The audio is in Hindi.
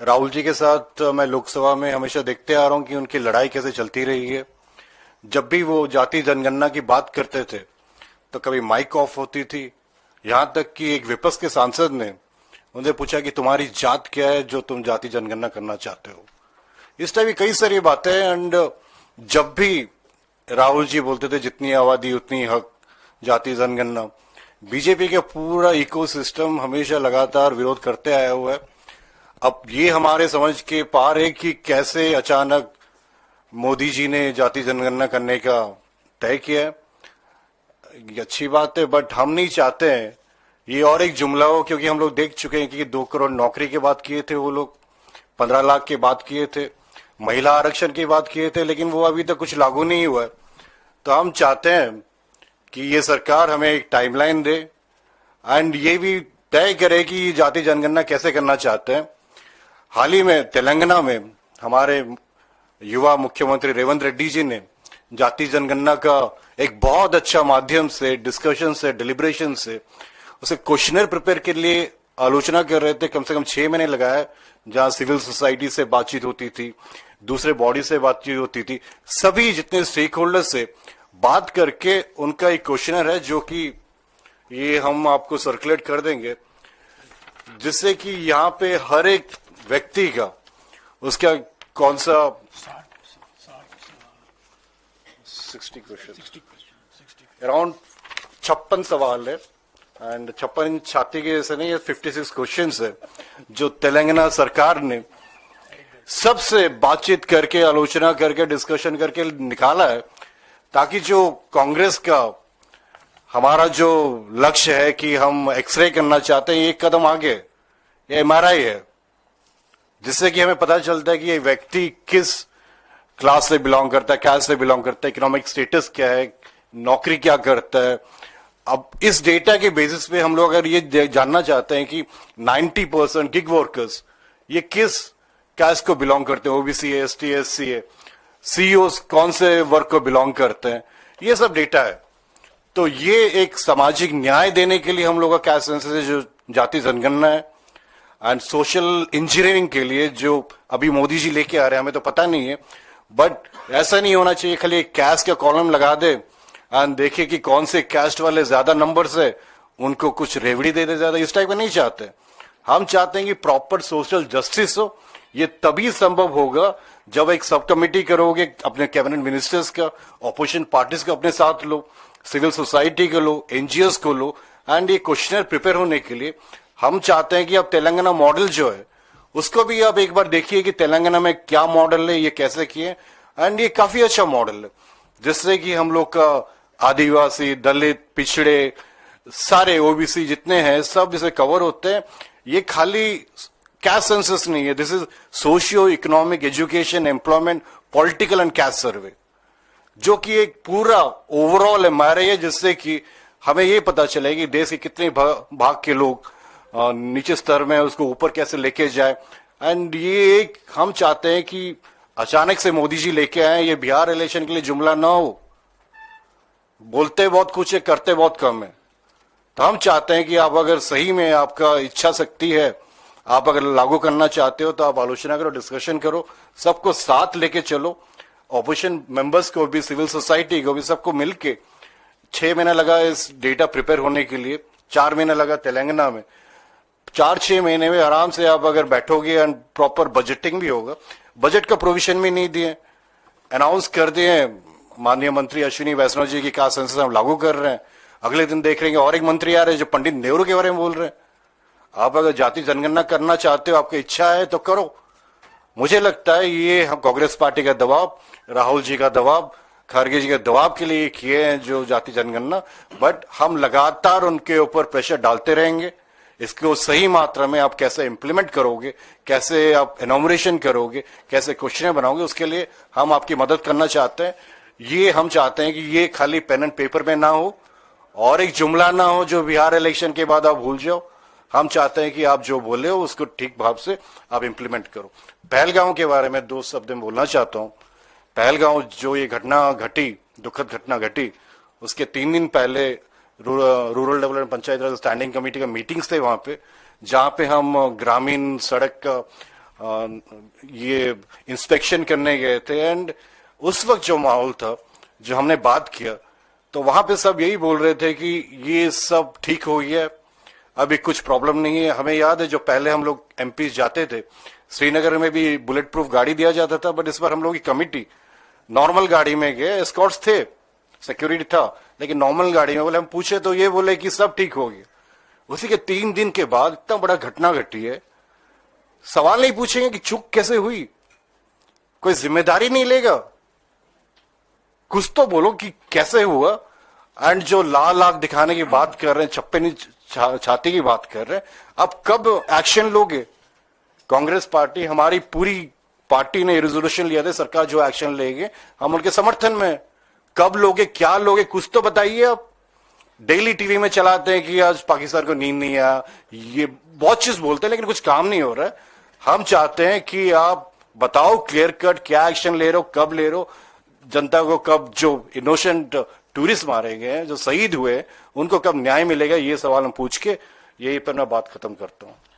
राहुल जी के साथ मैं लोकसभा में हमेशा देखते आ रहा हूं कि उनकी लड़ाई कैसे चलती रही है। जब भी वो जाति जनगणना की बात करते थे तो कभी माइक ऑफ होती थी, यहां तक कि एक विपक्ष के सांसद ने उनसे पूछा कि तुम्हारी जात क्या है जो तुम जाति जनगणना करना चाहते हो। इस टाइप की कई सारी बातें। एंड जब भी राहुल जी बोलते थे जितनी आबादी उतनी हक, जाति जनगणना, बीजेपी का पूरा इकोसिस्टम हमेशा लगातार विरोध करते आया हुआ है। अब ये हमारे समझ के पार है कि कैसे अचानक मोदी जी ने जाति जनगणना करने का तय किया है। ये अच्छी बात है, बट हम नहीं चाहते हैं ये और एक जुमला हो, क्योंकि हम लोग देख चुके हैं कि 2 करोड़ नौकरी की बात किए थे वो लोग, 15 लाख की बात किए थे, महिला आरक्षण की बात किए थे, लेकिन वो अभी तक कुछ लागू नहीं हुआ है। तो हम चाहते हैं कि ये सरकार हमें एक टाइमलाइन दे एंड ये भी तय करे कि जाति जनगणना कैसे करना चाहते हैं। हाल ही में तेलंगाना में हमारे युवा मुख्यमंत्री रेवंत रेड्डी जी ने जाति जनगणना का एक बहुत अच्छा माध्यम से, डिस्कशन से, डिलिब्रेशन से उसे क्वेश्चनर प्रिपेयर के लिए आलोचना कर रहे थे। कम से कम 6 महीने लगाए, जहां सिविल सोसाइटी से बातचीत होती थी, दूसरे बॉडी से बातचीत होती थी, सभी जितने स्टेक होल्डर से बात करके उनका एक क्वेश्चनर है जो कि ये हम आपको सर्कुलेट कर देंगे, जिससे कि यहाँ पे हर एक व्यक्ति का उसका कौन सा 60 क्वेश्चन, अराउंड 56 सवाल है। एंड 56 छाती के जैसे नहीं, 56 क्वेश्चन है जो तेलंगाना सरकार ने सबसे बातचीत करके, आलोचना करके, डिस्कशन करके निकाला है, ताकि जो कांग्रेस का हमारा जो लक्ष्य है कि हम एक्सरे करना चाहते हैं, एक कदम आगे ये एमआरआई है, जिससे कि हमें पता चलता है कि ये व्यक्ति किस क्लास से बिलोंग करता है, कैस्ट से बिलोंग करता है, इकोनॉमिक स्टेटस क्या है, नौकरी क्या करता है। अब इस डेटा के बेसिस पे हम लोग अगर ये जानना चाहते हैं कि 90% गिग वर्कर्स ये किस कैस्ट को बिलोंग करते हैं, ओबीसी है, एसटी, एससी है, सीईओ कौन से वर्ग को बिलोंग करते हैं, ये सब डेटा है। तो ये एक सामाजिक न्याय देने के लिए हम लोग का कैस्ट सेंसस है जो जाति जनगणना है, एंड सोशल इंजीनियरिंग के लिए जो अभी मोदी जी लेके आ रहे हैं, हमें तो पता नहीं है, बट ऐसा नहीं होना चाहिए खाली एक कैस्ट का कॉलम लगा दे एंड देखिए कि कौन से कैस्ट वाले ज्यादा नंबर से उनको कुछ रेवड़ी दे दे ज्यादा। इस टाइप का नहीं चाहते। हम चाहते हैं कि प्रॉपर सोशल जस्टिस हो। ये तभी संभव होगा जब एक सब कमेटी करोगे, अपने कैबिनेट मिनिस्टर्स का, ऑपोजिशन पार्टीज का अपने साथ लो, सिविल सोसाइटी को लो, एनजीओस को लो, एंड ये क्वेश्चनर प्रिपेयर होने के लिए हम चाहते हैं कि अब तेलंगाना मॉडल जो है उसको भी आप एक बार देखिए कि तेलंगाना में क्या मॉडल है, ये कैसे किए, एंड ये काफी अच्छा मॉडल है, जिससे कि हम लोग का आदिवासी, दलित, पिछड़े, सारे ओबीसी जितने हैं सब इसे कवर होते हैं। ये खाली कैस्ट सेंसस नहीं है, this is socio economic, education, employment, political and caste survey, जो कि एक पूरा ओवरऑल एमआरआई है, जिससे कि हमें ये पता चले कि देश के कितने भाग के लोग नीचे स्तर में उसको ऊपर कैसे लेके जाए। एंड ये एक हम चाहते हैं कि अचानक से मोदी जी लेके आए, ये बिहार इलेक्शन के लिए जुमला ना हो। बोलते बहुत कुछ है, करते बहुत कम है। तो हम चाहते हैं कि आप अगर सही में आपका इच्छा शक्ति है, आप अगर लागू करना चाहते हो, तो आप आलोचना करो, डिस्कशन करो, सबको साथ लेके चलो, ऑपोजिशन मेंबर्स को भी, सिविल सोसाइटी को भी, सबको मिलके। 6 महीना लगा इस डेटा प्रिपेयर होने के लिए, 4 महीना लगा तेलंगाना में। 4-6 महीने में आराम से आप अगर बैठोगे एंड प्रॉपर बजटिंग भी होगा, बजट का प्रोविजन भी नहीं दिए, अनाउंस कर दिए माननीय मंत्री अश्विनी वैष्णव जी की कास्ट सेंसस हम लागू कर रहे हैं, अगले दिन देख रहे हैं और एक मंत्री आ रहे हैं जो पंडित नेहरू के बारे में बोल रहे हैं। आप अगर जाति जनगणना करना चाहते हो, आपकी इच्छा है तो करो। मुझे लगता है ये हम कांग्रेस पार्टी का दबाव, राहुल जी का दबाव, खड़गे जी के दबाव के लिए किए हैं जो जाति जनगणना, बट हम लगातार उनके ऊपर प्रेशर डालते रहेंगे। इसको सही मात्रा में आप कैसे इंप्लीमेंट करोगे, कैसे आप एनोमरेशन करोगे, कैसे क्वेश्चन बनाओगे, उसके लिए हम आपकी मदद करना चाहते हैं। ये हम चाहते हैं कि ये खाली पेन एंड पेपर में ना हो और एक जुमला ना हो जो बिहार इलेक्शन के बाद आप भूल जाओ। हम चाहते हैं कि आप जो बोले हो उसको ठीक भाव से आप इंप्लीमेंट करो। पहलगांव के बारे में 2 शब्द में बोलना चाहता हूं। पहलगांव जो ये घटना घटी, दुखद घटना घटी, उसके 3 दिन पहले रूरल डेवलपमेंट पंचायत राज स्टैंडिंग कमेटी का मीटिंग्स थे वहां पे, जहां पे हम ग्रामीण सड़क का ये इंस्पेक्शन करने गए थे एंड उस वक्त जो माहौल था, जो हमने बात किया, तो वहां पे सब यही बोल रहे थे कि ये सब ठीक हो गया, अभी कुछ प्रॉब्लम नहीं है। हमें याद है जो पहले हम लोग एमपी जाते थे, श्रीनगर में भी बुलेट प्रूफ गाड़ी दिया जाता था, बट इस बार हम लोग की कमिटी नॉर्मल गाड़ी में गए, एस्कॉर्ट्स थे, सिक्योरिटी था, लेकिन नॉर्मल गाड़ी में बोले, हम पूछे तो ये बोले कि सब ठीक हो गया। उसी के 3 दिन के बाद इतना बड़ा घटना घटी है, सवाल नहीं पूछेंगे कि चूक कैसे हुई, कोई जिम्मेदारी नहीं लेगा, कुछ तो बोलो कि कैसे हुआ। एंड जो लाल आंख दिखाने की बात कर रहे हैं, छप्पे छाती की बात कर रहे हैं, अब कब एक्शन लोगे? कांग्रेस पार्टी, हमारी पूरी पार्टी ने रेजोल्यूशन लिया था, सरकार जो एक्शन लेंगे हम उनके समर्थन में। कब लोगे, क्या लोगे, कुछ तो बताइए। आप डेली टीवी में चलाते हैं कि आज पाकिस्तान को नींद नहीं आया, ये बहुत चीज बोलते हैं, लेकिन कुछ काम नहीं हो रहा है। हम चाहते हैं कि आप बताओ क्लियर कट क्या एक्शन ले रहे हो, कब ले रहे हो, जनता को कब, जो इनोसेंट टूरिस्ट मारे गए हैं, जो शहीद हुए, उनको कब न्याय मिलेगा, ये सवाल हम पूछ के यही पर मैं बात खत्म करता हूं।